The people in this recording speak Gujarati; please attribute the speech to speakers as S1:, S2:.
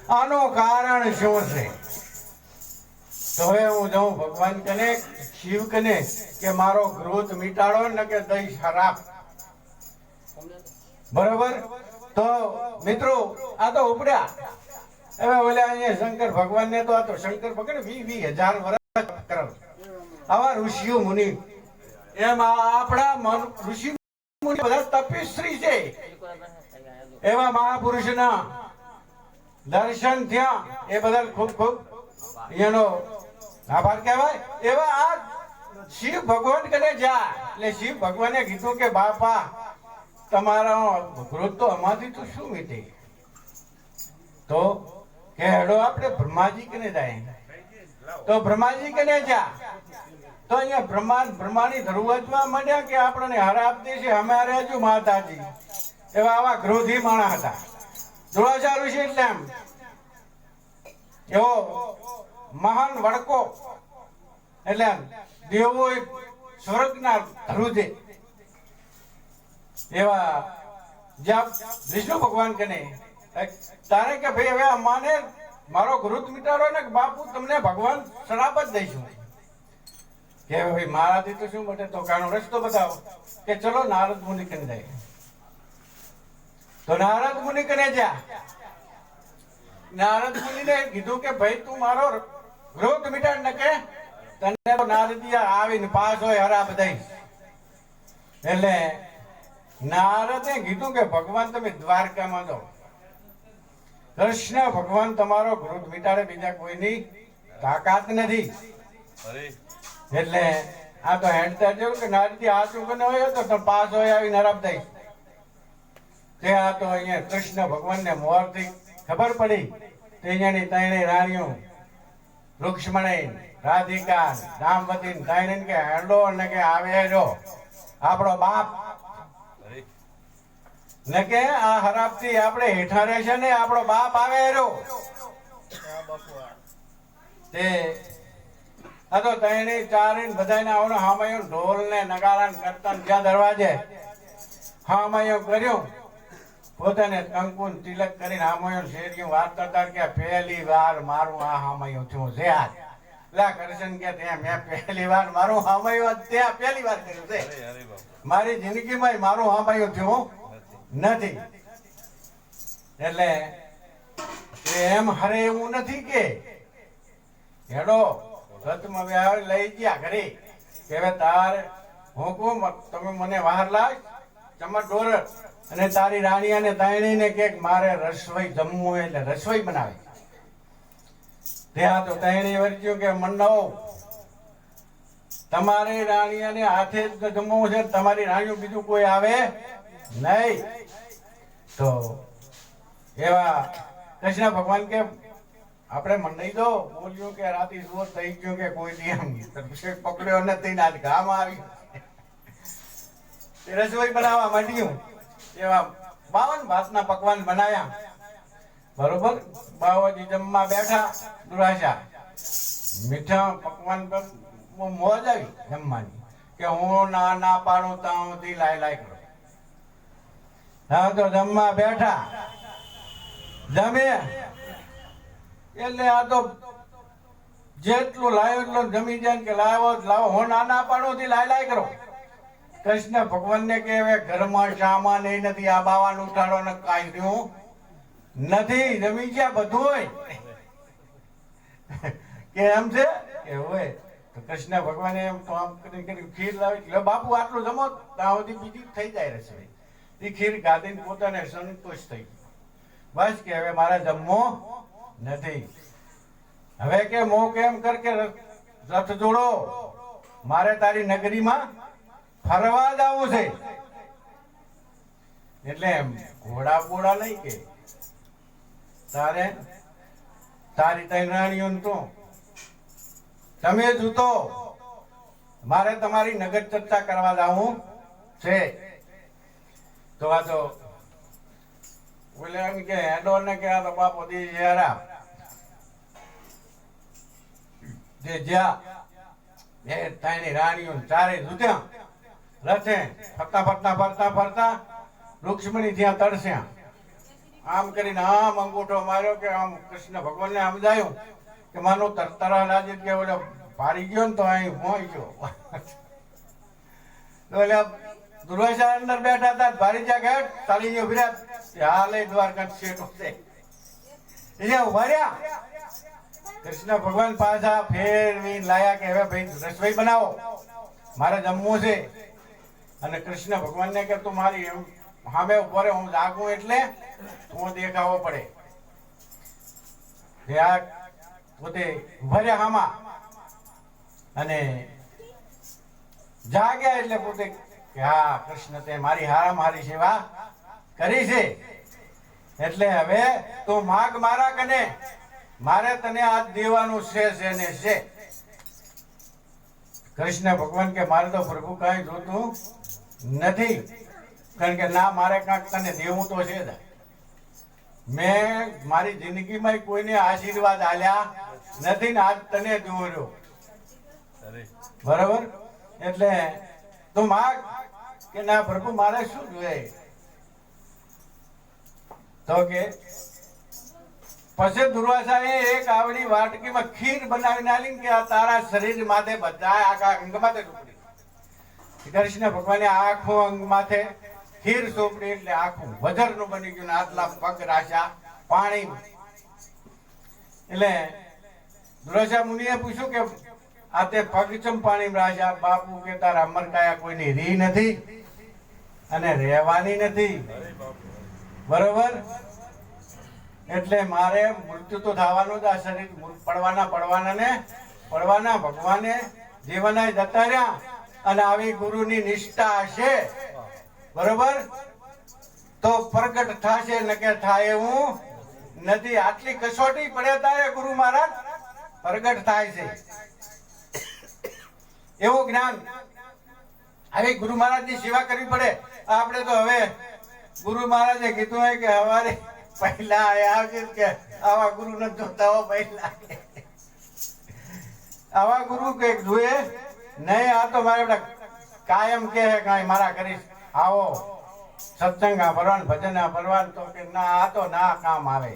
S1: આનું કારણ શું છે? તો હવે હું જાઉં ભગવાન કને, શિવ કને કે મારો ક્રોધ મિટાડો ને કે દઈ શરાબ. બરોબર. તો મિત્રો આ તો ઉપડ્યા. હવે ઓલા અહીંયા શંકર ભગવાન ને તો આ તો શંકર ભગવાન 20,000 વર્ષ કરે. આવા ઋષિઓ મુનિ એમ આપણા ઋષિ મુનિ બધા તપસ્વી છે. એવા મહાપુરુષના દર્શન થયા એ બદલ ખૂબ ખૂબ એનો આભાર કહેવાય. એવા આ શિવ ભગવાન કને જા એટલે શિવ ભગવાને કીધું કે બાપા તમારો ક્રોધ તો અમાથી તો શું મીટે? તો કે હેડો આપણે બ્રહ્માજી કને જાય. તો બ્રહ્માજી કને જા તો અહીંયા બ્રહ્માની ધરુવતમાં માંડ્યા કે આપણને હરાપ દે છે અમે હજુ માતાજી. એવા આવા ક્રોધી માણા હતા. દ્રોણાચાર્ય ઋષિ એટલે એમ એવો મહાન વડકો એટલે દેવો સ્વર્ગના ધરુજે એવા જ્યાં વિષ્ણુ ભગવાન કને તારે કે ભાઈ હવે અમાને મારો ક્રોધ મિટાડો ને બાપુ તમને ભગવાન શ્રાપ જ દઈશું. કે ભાઈ મારાથી તો શું બટે? તો કાનો રસ્તો બતાવો. કે ચલો નારદ મુનિ કને જાય. તો નારદ મુનિ કને જા. નારદ મુનિને કીધું કે ભાઈ તું મારો ક્રોધ મિટાડ ને કે તને તો નારદિયા આવીને પાસ હોય હરાબ દઈશ. એટલે નારદે કીધું કે ભગવાન તમે દ્વારકામાં જાઓ. કૃષ્ણ ભગવાન તમારો ક્રોધ મિટાડે, બીજા કોઈની તાકાત નથી. એટલે આ તો હેડતા જેવું કે નારદી આ ચૂકને હોય તો તમે પાસ હોય આવીને હરાબ દઈશ. તે આ તો અહીંયા કૃષ્ણ ભગવાનને મોરથી ખબર પડી. તે અહીંયાની ત્રણેય રાણીઓ રુક્ષ્મણી, રાધિકા, રામવતી ત્રણેય કે હેડો ને કે આવે જો આપણો બાપ ને કે આ હરાબથી આપણે હેઠા રહેશે ને આપણો બાપ આવે રહ્યો. તે આ તો ત્રણેય ચારીને બધાને આવનો હામયો ઢોલ ને નગારા ને કરતા જ્યાં દરવાજે હામયો કર્યું. પોતાને કંકુન તિલક કરીને હામયો શેરીઓ વાત કરતા કે પહેલી વાર મારું આ હામયો થયું છે. લા કરશન કે ત્યાં મેં પહેલી વાર મારું હામયો ત્યાં પહેલી વાર કર્યું છે. મારી જિંદગીમાં મારું હામયો થયું નથી. એટલે એમ હરે એવું નથી કે હેડો રથમાં વ્યાવ લઈ ગયા ઘરે કે હવે તારે હુકુમ તમે મને બહાર લાવ ચમટ ડોર અને તારી રાણી અને તાણીને કે મારે રસોઈ જમવું એટલે રસોઈ બનાવે. ત્યાં તો તાણી વર્ચ્યું કે મંડો તમારી રાણીને હાથે જ જમવું છે, તમારી રાણીઓ બીજું કોઈ આવે નહીં. તો એવા કૃષ્ણ ભગવાન કે આપણે મંડાઈ દો. બોલ્યું કે રાતી સુર થઈ ગયું કે કોઈ નિયમ પકડ્યો નથી ને ગામ આવી રસોઈ બનાવવા માંડ્યું. એવા 52 ભાતના પકવાન બનાવ્યા. બરોબર. બાવાજી જમવા બેઠા. દુરાશા મીઠા પકવાન પર મોજ આવી જમવાની કે હું ના પાડું ત્યાં સુધી લાય કરો. હા તો જમવા બેઠા જમે એટલે આ તો જેટલું લાવ્યો એટલું જમી જાય કે લાવો હું ના પાડું થી લાય કરો. કૃષ્ણ ભગવાન ને કે હવે ઘરમાં સામાન એ નથી, આ બાવાન ઉઠાડો ને કાંઈ રહ્યું નથી, જમી ગયા બધું કે એમ છે કે હોય. તો કૃષ્ણ ભગવાને એમ તો આમ કરી ખીર લાવી. બાપુ આટલું જમો ત્યાં સુધી બીજી થઈ જાય રસોઈ. એ ખીર ગાધીને પોતાને સંતોષ થઈ ગયો. બસ કે હવે મારે જમવું નથી. હવે કે મો કેમ કર કે રથ જોડો, મારે તારી નગરીમાં ફરવા જવું છે. એટલે ઘોડા બોડા નહીં કે તારે તારી ત્રણ રાણીઓ તો તમે જૂતો, મારે તમારી નગર ચર્ચા કરવા જવું છે. તો આ તો બોલે એમ કે હેડો ને કે આ તો બાપો દી યારા જે જ્યાં એ ત્રણેય રાણીઓ ચારે જુત્યા રથે ફરતા રુક્ષ્મણી ત્યાં તરસ્યા. આમ કરીને આમ અંગૂઠો માર્યો કે આમ કૃષ્ણ ભગવાનને સમજાયું કે માનું તરતરા લાજી કે ઓલો ભારી ગયો ને તો અહીં મોઈ ગયો. તો એટલે દુર્વાસા અંદર બેઠા હતા, ભારીજા ગયા ચાલી ગયો ફિર્યા, હાલ દ્વારકા શેઠો છે એટલે ઉભા રહ્યા. કૃષ્ણ ભગવાન પાછા ફેરવી લાયા કે હવે ભાઈ રસોઈ બનાવો, મારે જમવું છે. અને કૃષ્ણ ભગવાનને કે તું મારી સામે ઉભો રહે, હું જાગું એટલે હું દેખાવો પડે. પોતે ઉભા રહ્યા હામાં અને જાગ્યા એટલે પોતે કે હા કૃષ્ણ તે મારી હારા મારી સેવા કરી છે, એટલે હવે તું માગ મારા કને, મારે તને આ દેવાનું છે ને છે. કૃષ્ણ ભગવાન કે મારે તો પ્રભુ કઈ જોતું નથી, કારણ કે ના મારે કાંઈક તને દેવું તો છે જ. મેં મારી જિંદગીમાં કોઈને આશીર્વાદ આલ્યા નથી ને આજ તને જોયો, બરાબર? એટલે તું માગ કે ના પ્રભુ મારે શું જોઈએ. તો કે પછી દુર્વાસાએ એક આવડી વાટકીમાં ખીર બનાવીને આલી કે આ તારા શરીર માથે બધા આખા અંગ માથે ચોપડી. કૃષ્ણ ભગવાને આખો અંગ માથે ખીર ચોપડી એટલે આખું વજરનું બની ગયું ને આટલા પગ રાખ્યા પાણી. એટલે દુર્વાસા મુનિએ પૂછ્યું કે આ તે પગ ચમ પાણી રાખ્યા? બાપુ કે તારા અમરકાયા કોઈની રી નથી અને રહેવાની નથી, બરોબર? એટલે મારે મૃત્યુ તો થવાનું જ, આ શરીર પડવાના ભગવાને જીવના જતા રહ્યા અને આવી ગુરુની નિષ્ઠા હશે, બરોબર, તો પ્રગટ થશે ન કે થાય એવું નથી. આટલી કસોટી પડ્યા તારે ગુરુ મહારાજ પ્રગટ થાય છે એવું જ્ઞાન. આવી ગુરુ મહારાજની સેવા કરવી પડે. આપણે તો હવે ગુરુ મહારાજે કીધું હોય કે હવારે પહેલા આવજે કે આવા ગુરુ ન જોતા હો પહેલા, આવા ગુરુ કઈક જોઈએ નહીં. આ તો મારે કાયમ કે કાંઈ મારા કરીશ, આવો સત્સંગ ભરવાન ભજન ભરવાન, તો કે ના આ તો ના કામ આવે.